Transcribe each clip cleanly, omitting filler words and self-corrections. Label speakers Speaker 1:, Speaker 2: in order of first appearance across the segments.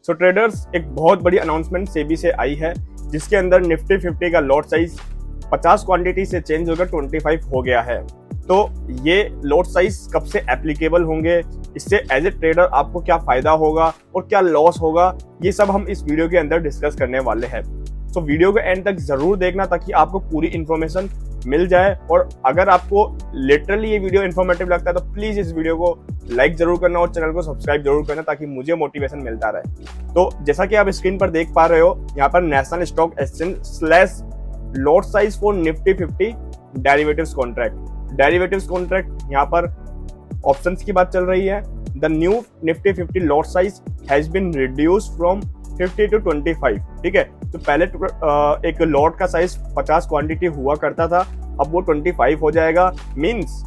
Speaker 1: सो traders, एक बहुत बड़ी अनाउंसमेंट सेबी से आई है जिसके अंदर निफ्टी 50 का लॉट साइज 50 क्वांटिटी से चेंज होकर 25 हो गया है। तो ये लॉट साइज कब से एप्लीकेबल होंगे, इससे एज ए ट्रेडर आपको क्या फायदा होगा और क्या लॉस होगा, ये सब हम इस वीडियो के अंदर डिस्कस करने वाले हैं। तो वीडियो के एंड तक जरूर देखना ताकि आपको पूरी इन्फॉर्मेशन मिल जाए। और अगर आपको लिटरली ये वीडियो इन्फॉर्मेटिव लगता है तो प्लीज इस वीडियो को लाइक जरूर करना और चैनल को सब्सक्राइब जरूर करना ताकि मुझे मोटिवेशन मिलता रहे। तो जैसा कि आप स्क्रीन पर देख पा रहे हो, यहाँ पर national stock exchange / lot size for Nifty 50 derivatives contract, यहाँ पर ऑप्शंस की बात चल रही है। The new Nifty 50 lot size has been reduced from 50 to 25। ठीक है, तो पहले एक लॉट का साइज 50 क्वांटिटी हुआ करता था, अब वो 25 हो जाएगा। मींस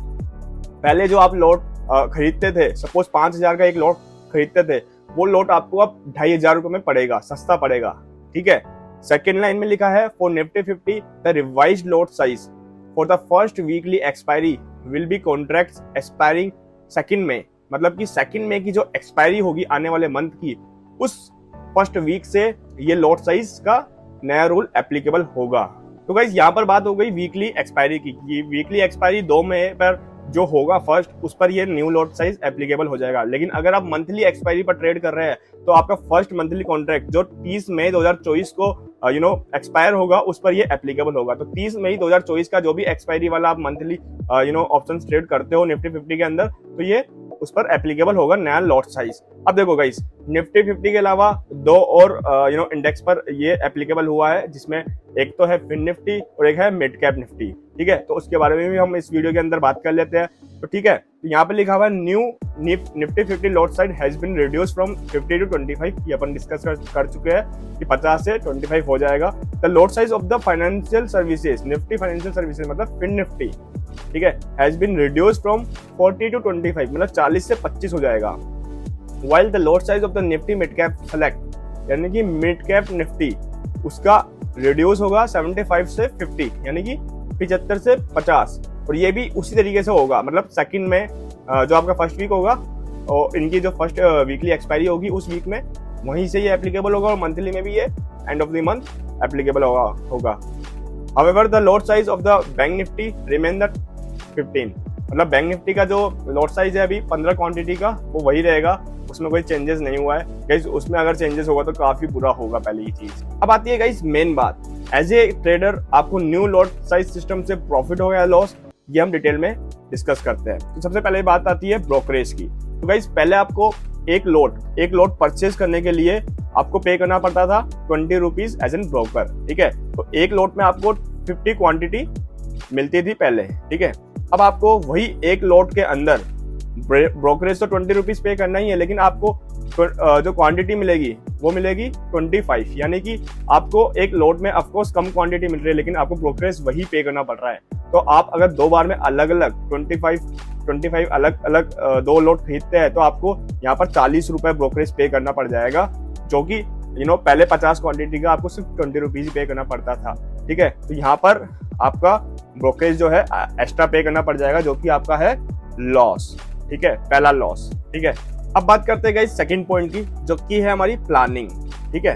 Speaker 1: पहले जो आप लॉट खरीदते थे, सपोज 5000 का एक लॉट खरीदते थे, वो लॉट आपको अब 2500 रुपए में पड़ेगा, सस्ता पड़ेगा। ठीक है, सेकेंड लाइन में लिखा है for Nifty 50 the revised lot size for the first weekly expiry will be contracts expiring second में। मतलब कि सेकेंड में की जो एक्सपायरी होगी आने वाले मंथ की, उस फर्स्ट वीक से ये लॉट साइज का नया रूल एप्लीकेबल होगा। तो गाइस, यहाँ पर बात हो गई वीकली एक्सपायरी की। वीकली एक्सपायरी 2 मई पर जो होगा फर्स्ट, उस पर ये न्यू लॉट साइज एप्लीकेबल हो जाएगा। लेकिन अगर आप मंथली एक्सपायरी पर ट्रेड कर रहे हैं तो आपका फर्स्ट मंथली कॉन्ट्रैक्ट जो 30 मई 2024 को एक्सपायर होगा, उस पर ये एप्लीकेबल होगा। तो 30 मई 2024 का जो भी एक्सपायरी वाला आप मंथली ऑप्शन ट्रेड करते हो निफ्टी 50 के अंदर, तो ये उस पर एप्लीकेबल होगा नया लॉट साइज। अब देखो गाइस, निफ्टी 50 के अलावा 2 और इंडेक्स पर ये एप्लीकेबल हुआ है, जिसमें एक तो है फिन निफ्टी और एक है मिड कैप निफ्टी। ठीक है, तो उसके बारे में भी हम इस वीडियो के अंदर बात कर लेते हैं। तो ठीक है, तो यहाँ पे लिखा हुआ है new Nifty 50 lot size has been reduced from 50 to 25। ये अपन डिस्कस कर चुके हैं कि 50 से 25 हो जाएगा। The lot size of the financial services, Nifty financial services मतलब फिन निफ्टी, ठीक है, has been reduced from 40 to 25, मतलब 40 से 25 हो जाएगा। While the lot size of the Nifty mid cap select, यानी कि मिड कैप निफ्टी, उसका रिड्यूस होगा 75 से 50, यानी कि 75 से 50। और ये भी उसी तरीके से होगा, मतलब सेकंड में जो आपका फर्स्ट वीक होगा और इनकी जो फर्स्ट वीकली एक्सपायरी होगी उस वीक में वहीं से ये एप्लीकेबल होगा, और मंथली में भी ये end of the month applicable होगा। However, the lot size of the bank Nifty remain the 15, मतलब बैंक निफ्टी का जो लॉट साइज है अभी 15 क्वांटिटी का, वो वही रहेगा, उसमें कोई चेंजेस नहीं हुआ है। गाइस, उसमें अगर चेंजेस होगा तो काफी बुरा होगा पहले ही चीज। अब आती है गाइस मेन बात, एज ए ट्रेडर आपको न्यू लॉट साइज सिस्टम से प्रॉफिट हो या लॉस, ये हम डिटेल में डिस्कस करते हैं। तो सबसे पहले बात आती है ब्रोकरेज की। तो गाइस, पहले आपको एक लॉट परचेज करने के लिए आपको पे करना पड़ता था 20 रुपीज एज एन ब्रोकर। ठीक है, तो एक लॉट में आपको 50 क्वांटिटी मिलती थी पहले। ठीक है, अब आपको वही एक लॉट के अंदर ब्रोकरेज तो 20 रुपीज पे करना ही है, लेकिन आपको जो क्वांटिटी मिलेगी वो मिलेगी 25, यानी कि आपको एक लॉट में ऑफकोर्स कम क्वांटिटी मिल रही है, लेकिन आपको ब्रोकरेज वही पे करना पड़ रहा है। तो आप अगर 2 बार में अलग अलग 25 अलग अलग 2 लॉट खरीदते हैं तो आपको यहाँ पर 40 रुपए ब्रोकरेज पे करना पड़ जाएगा, जो कि पहले 50 क्वांटिटी का आपको सिर्फ 20 रुपीज पे करना पड़ता था। ठीक है, तो यहाँ पर आपका ब्रोकरेज जो है एक्स्ट्रा पे करना पड़ जाएगा, जो कि आपका है लॉस। ठीक है, पहला लॉस। ठीक है, अब बात करते हैं गाइस सेकंड पॉइंट की, जो कि है हमारी प्लानिंग। ठीक है,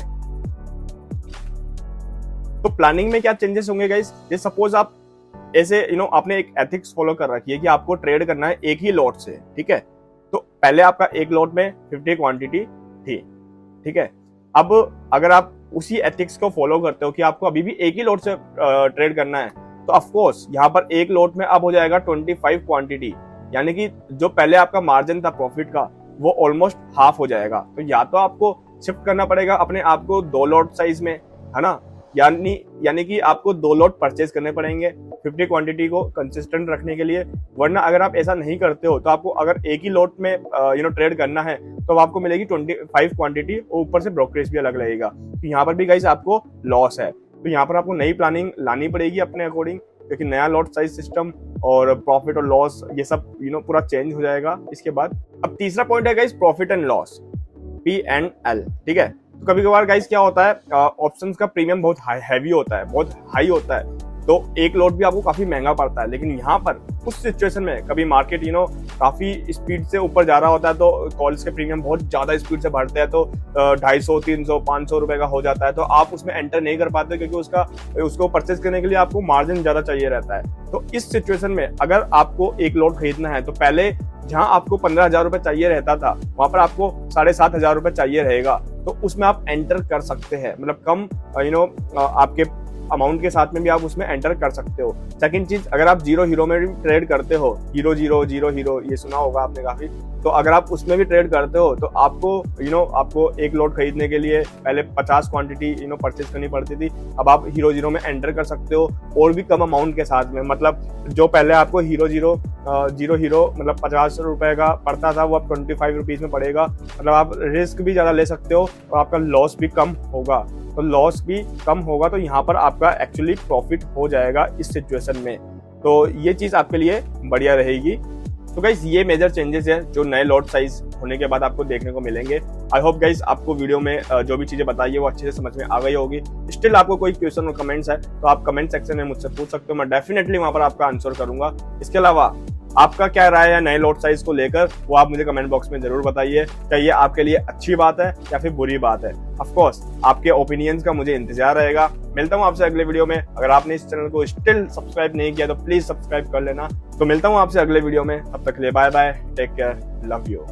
Speaker 1: तो प्लानिंग में क्या चेंजेस होंगे गाइस, ये सपोज आप ऐसे आपने एक एथिक्स फॉलो कर रखी है कि आपको ट्रेड करना है एक ही लॉट से। ठीक है, तो पहले आपका एक लॉट में 50 क्वांटिटी थी। ठीक है, अब अगर आप उसी एथिक्स को फॉलो करते हो कि आपको अभी भी एक ही लॉट से ट्रेड करना है, तो ऑफ कोर्स यहाँ पर एक लॉट में अब हो जाएगा 25 क्वांटिटी, यानी कि जो पहले आपका मार्जिन था प्रॉफिट का वो ऑलमोस्ट हाफ हो जाएगा। तो या तो आपको शिफ्ट करना पड़ेगा अपने आप को 2 लॉट साइज में, है ना, यानी कि आपको 2 लॉट परचेज करने पड़ेंगे 50 क्वांटिटी को कंसिस्टेंट रखने के लिए। वरना अगर आप ऐसा नहीं करते हो तो आपको अगर एक ही लॉट में ट्रेड करना है तो आपको मिलेगी 25 क्वांटिटी और ऊपर से ब्रोकरेज भी अलग लगेगा। तो यहाँ पर भी गाइस आपको लॉस है। तो यहाँ पर आपको नई प्लानिंग लानी पड़ेगी अपने अकॉर्डिंग, क्योंकि नया लॉट साइज सिस्टम और प्रॉफिट और लॉस ये सब पूरा चेंज हो जाएगा इसके बाद। अब तीसरा पॉइंट है guys profit and loss, P&L। ठीक है, तो कभी कभार गाइस क्या होता है, ऑप्शंस का प्रीमियम बहुत हैवी होता है, बहुत हाई होता है, तो एक लॉट भी आपको काफी महंगा पड़ता है। लेकिन यहाँ पर उस सिचुएशन में कभी मार्केट काफी स्पीड से ऊपर जा रहा होता है तो कॉल्स के प्रीमियम बहुत ज्यादा स्पीड से बढ़ते हैं, तो 250, 300, 500 रुपए का हो जाता है, तो आप उसमें एंटर नहीं कर पाते क्योंकि उसको परचेज करने के लिए आपको मार्जिन ज्यादा चाहिए रहता है। तो इस सिचुएशन में अगर आपको एक लॉट खरीदना है तो पहले जहां आपको 15,000 रुपए चाहिए रहता था वहां पर आपको 7,500 रुपए चाहिए रहेगा, तो उसमें आप एंटर कर सकते हैं, मतलब कम आपके अमाउंट के साथ में भी आप उसमें एंटर कर सकते हो। सेकंड चीज, अगर आप जीरो हीरो में भी ट्रेड करते हो, जीरो ये सुना होगा आपने काफी, तो अगर आप उसमें भी ट्रेड करते हो तो आपको आपको एक लॉट खरीदने के लिए पहले 50 क्वांटिटी परचेज करनी पड़ती थी, अब आप हीरो में एंटर कर सकते हो और भी कम अमाउंट के साथ में। मतलब जो पहले आपको जीरो मतलब 50 रुपए का पड़ता था वो अब 25 रुपीज में पड़ेगा, मतलब आप रिस्क भी ज्यादा ले सकते हो और आपका लॉस भी कम होगा। तो लॉस भी कम होगा तो यहाँ पर आपका एक्चुअली प्रॉफिट हो जाएगा इस सिचुएशन में, तो ये चीज आपके लिए बढ़िया रहेगी। तो गाइस ये मेजर चेंजेस है जो नए लॉट साइज होने के बाद आपको देखने को मिलेंगे। आई होप गाइस आपको वीडियो में जो भी चीजें बताई है वो अच्छे से समझ में आ गई होगी। स्टिल आपको कोई क्वेश्चन और कमेंट्स है तो आप कमेंट सेक्शन में मुझसे पूछ सकते हो, मैं डेफिनेटली वहां पर आपका आंसर करूंगा। इसके अलावा आपका क्या राय है नए लॉट साइज को लेकर वो आप मुझे कमेंट बॉक्स में जरूर बताइए। क्या ये आपके लिए अच्छी बात है या फिर बुरी बात है? ऑफ कोर्स आपके ओपिनियंस का मुझे इंतजार रहेगा। मिलता हूं आपसे अगले वीडियो में। अगर आपने इस चैनल को स्टिल सब्सक्राइब नहीं किया तो प्लीज सब्सक्राइब कर लेना। तो मिलता हूं आपसे अगले वीडियो में, तब तक के लिए bye bye, take care, love you.